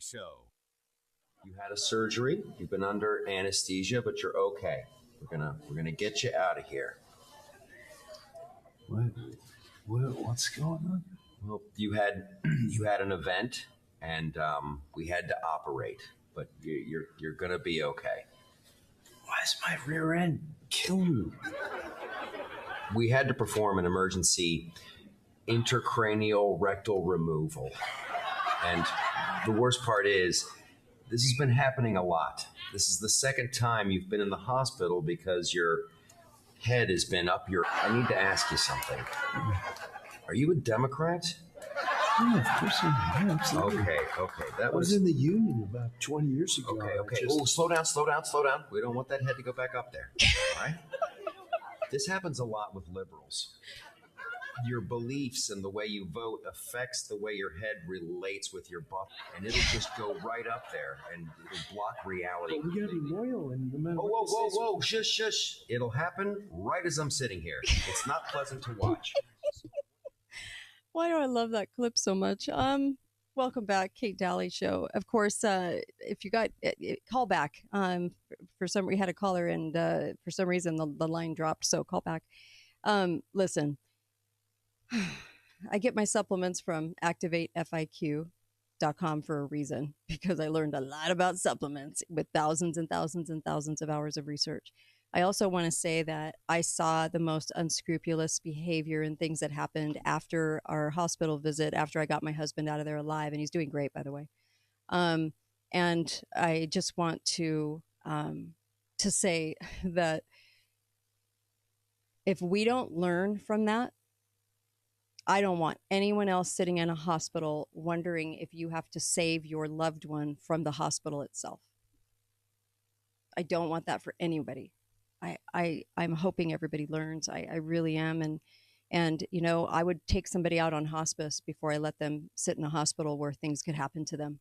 Show. You had a surgery. You've been under anesthesia, but you're okay. We're gonna get you out of here. What's going on? Well, you had an event, and we had to operate, but you're gonna be okay. Why is my rear end killing me? We had to perform an emergency intracranial rectal removal, and the worst part is, this has been happening a lot. This is the second time you've been in the hospital because your head has been up your... I need to ask you something. Are you a Democrat? Yeah, of course I am. Absolutely. Okay. I was in the Union about 20 years ago. Okay. Oh, slow down. We don't want that head to go back up there. All right? This happens a lot with liberals. Your beliefs and the way you vote affects the way your head relates with your body, and it'll just go right up there, and it'll block reality. But we gotta be loyal, and no matter whoa, shush. It'll happen right as I'm sitting here. It's not pleasant to watch. Why do I love that clip so much? Welcome back, Kate Daly Show. Of course, if you got call back, for some we had a caller, and for some reason the line dropped, so call back. Listen. I get my supplements from activatefiq.com for a reason, because I learned a lot about supplements with thousands and thousands and thousands of hours of research. I also want to say that I saw the most unscrupulous behavior and things that happened after our hospital visit, after I got my husband out of there alive, and he's doing great, by the way. And I just want to say that if we don't learn from that, I don't want anyone else sitting in a hospital wondering if you have to save your loved one from the hospital itself. I don't want that for anybody. I'm hoping everybody learns. I really am. And, you know, I would take somebody out on hospice before I let them sit in a hospital where things could happen to them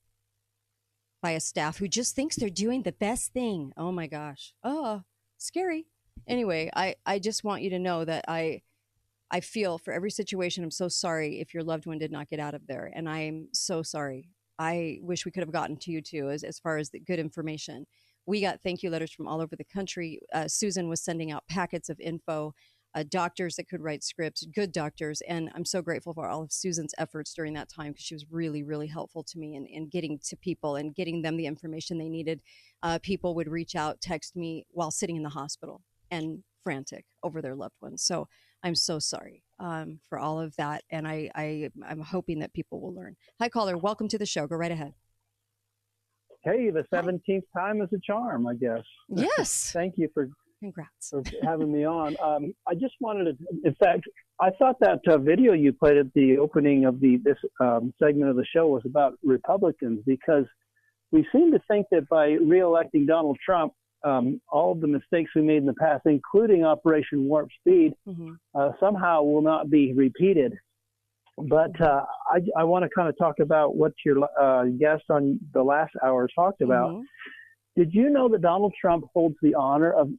by a staff who just thinks they're doing the best thing. Oh my gosh. Oh, scary. Anyway, I just want you to know that I feel for every situation. I'm so sorry if your loved one did not get out of there. And I'm so sorry. I wish we could have gotten to you too, as far as the good information. We got thank you letters from all over the country. Susan was sending out packets of info, doctors that could write scripts, good doctors. And I'm so grateful for all of Susan's efforts during that time, because she was really, really helpful to me in getting to people and getting them the information they needed. People would reach out, text me while sitting in the hospital and frantic over their loved ones. So I'm so sorry for all of that. And I'm hoping that people will learn. Hi, caller. Welcome to the show. Go right ahead. Hey, the 17th time is a charm, I guess. Yes. Thank you for having me on. I just wanted to, in fact, I thought that video you played at the opening of this segment of the show was about Republicans, because we seem to think that by reelecting Donald Trump, all of the mistakes we made in the past, including Operation Warp Speed, somehow will not be repeated. But I want to kind of talk about what your guest on the last hour talked about. Did you know that Donald Trump holds the honor of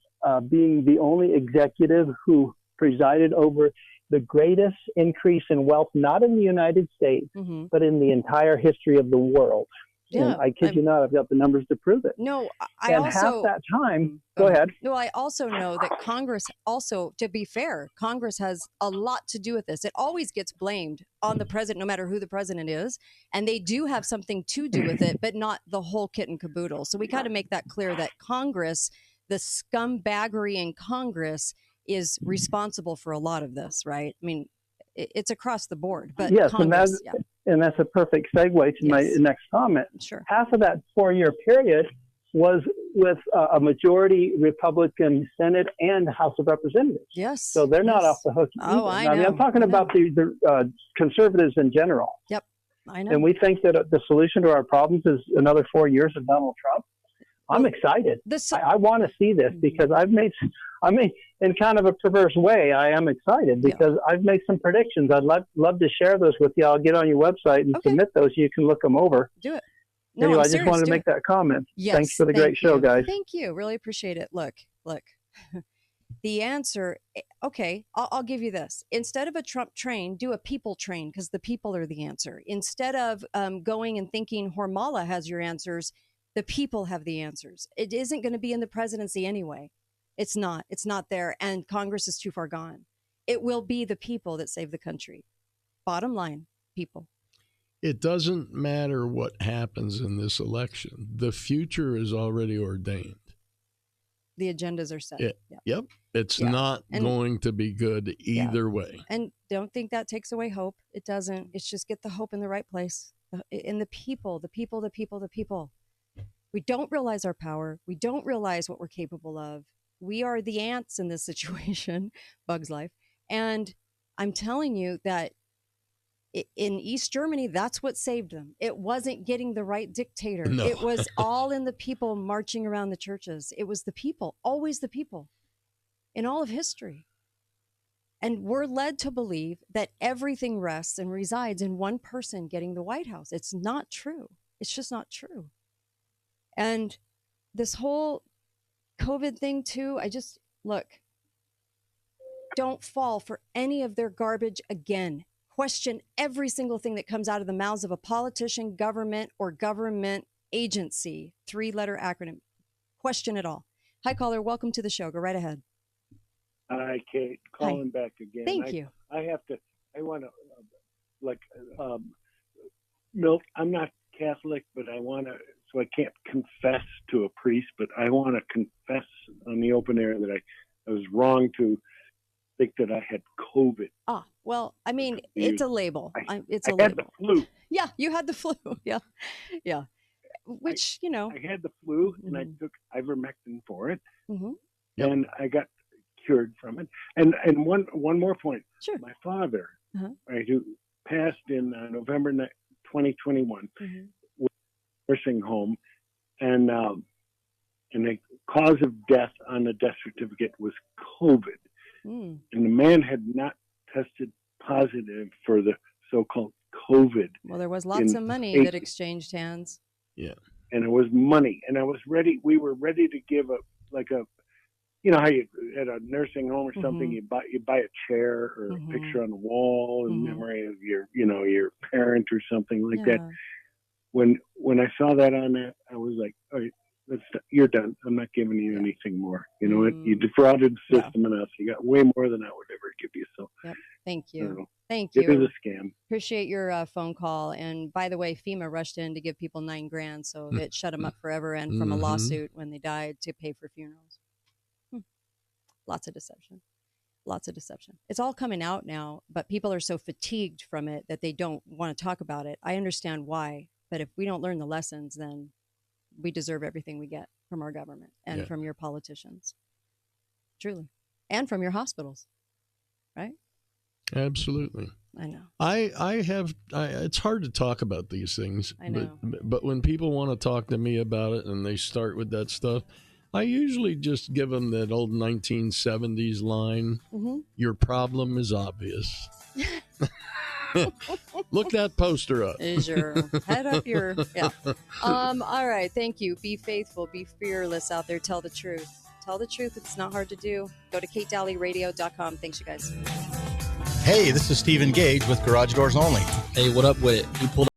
being the only executive who presided over the greatest increase in wealth, not in the United States, but in the entire history of the world? Yeah, and I kid you not, I've got the numbers to prove it. No, half that time, go ahead. No, I also know that Congress also, to be fair, Congress has a lot to do with this. It always gets blamed on the president, no matter who the president is. And they do have something to do with it, but not the whole kit and caboodle. So we got to make that clear that Congress, the scumbaggery in Congress, is responsible for a lot of this, right? I mean, it's across the board. But yes, Congress, and that's a perfect segue to my next comment. Sure. Half of that 4-year period was with a majority Republican Senate and House of Representatives. Yes. So they're not off the hook either. Oh, I know. I'm talking about the conservatives in general. Yep, I know. And we think that the solution to our problems is another 4 years of Donald Trump. I'm excited. I want to see this, because in kind of a perverse way, I am excited because I've made some predictions. I'd love to share those with you. I'll get on your website and submit those. You can look them over. Do it. No, anyway, I just wanted to make that comment. Yes, thanks for the great show, guys. Thank you. Really appreciate it. Look. The answer, okay, I'll give you this. Instead of a Trump train, do a people train, because the people are the answer. Instead of going and thinking Hormala has your answers, the people have the answers. It isn't going to be in the presidency anyway. It's not. It's not there. And Congress is too far gone. It will be the people that save the country. Bottom line, people. It doesn't matter what happens in this election. The future is already ordained. The agendas are set. Yep. It's not going to be good either way. And don't think that takes away hope. It doesn't. It's just get the hope in the right place. In the people, the people, the people, the people. We don't realize our power. We don't realize what we're capable of. We are the ants in this situation, Bug's life. And I'm telling you that in East Germany, that's what saved them. It wasn't getting the right dictator. No. It was all in the people marching around the churches. It was the people, always the people, in all of history. And we're led to believe that everything rests and resides in one person getting the White House. It's not true. It's just not true. And this whole COVID thing too, look, don't fall for any of their garbage again. Question every single thing that comes out of the mouths of a politician, government, or government agency. 3-letter acronym. Question it all. Hi, caller. Welcome to the show. Go right ahead. Hi, Kate. Calling back again. Thank you. I want to, Milt, I'm not Catholic, but I want to, so I can't confess to a priest, but I want to confess on the open air that I was wrong to think that I had COVID. Ah, well, I mean, it's a label. It's a I label. had the flu. Yeah, you had the flu. Yeah. Which, I had the flu, and I took ivermectin for it, Mm-hmm. and I got cured from it. And one more point. Sure. My father, right, who passed in November 2021, was nursing home, and the cause of death on the death certificate was COVID. And the man had not tested positive for the so-called COVID. Well, there was lots of money that exchanged hands. Yeah. And it was money. And we were ready to give how you at a nursing home or something, you buy a chair or a picture on the wall in memory of your parent or something like that. When I saw that on that, I was like, all right, you're done. I'm not giving you anything more. You know what? You defrauded the system and us. You got way more than I would ever give you. So Thank you. Thank it you. was a scam. Appreciate your phone call. And by the way, FEMA rushed in to give people $9,000, so it shut them up forever and from a lawsuit when they died to pay for funerals. Lots of deception. Lots of deception. It's all coming out now, but people are so fatigued from it that they don't want to talk about it. I understand why, but if we don't learn the lessons, then we deserve everything we get from our government and from your politicians. Truly. And from your hospitals. Right? Absolutely. I know. It's hard to talk about these things. I know. But when people want to talk to me about it and they start with that stuff, I usually just give them that old 1970s line, your problem is obvious. Look that poster up. Is your head up your, all right, thank you. Be faithful, be fearless out there. Tell the truth. Tell the truth. It's not hard to do. Go to katedalleyradio.com. Thanks, you guys. Hey, this is Stephen Gage with Garage Doors Only. Hey, what up with it? We pulled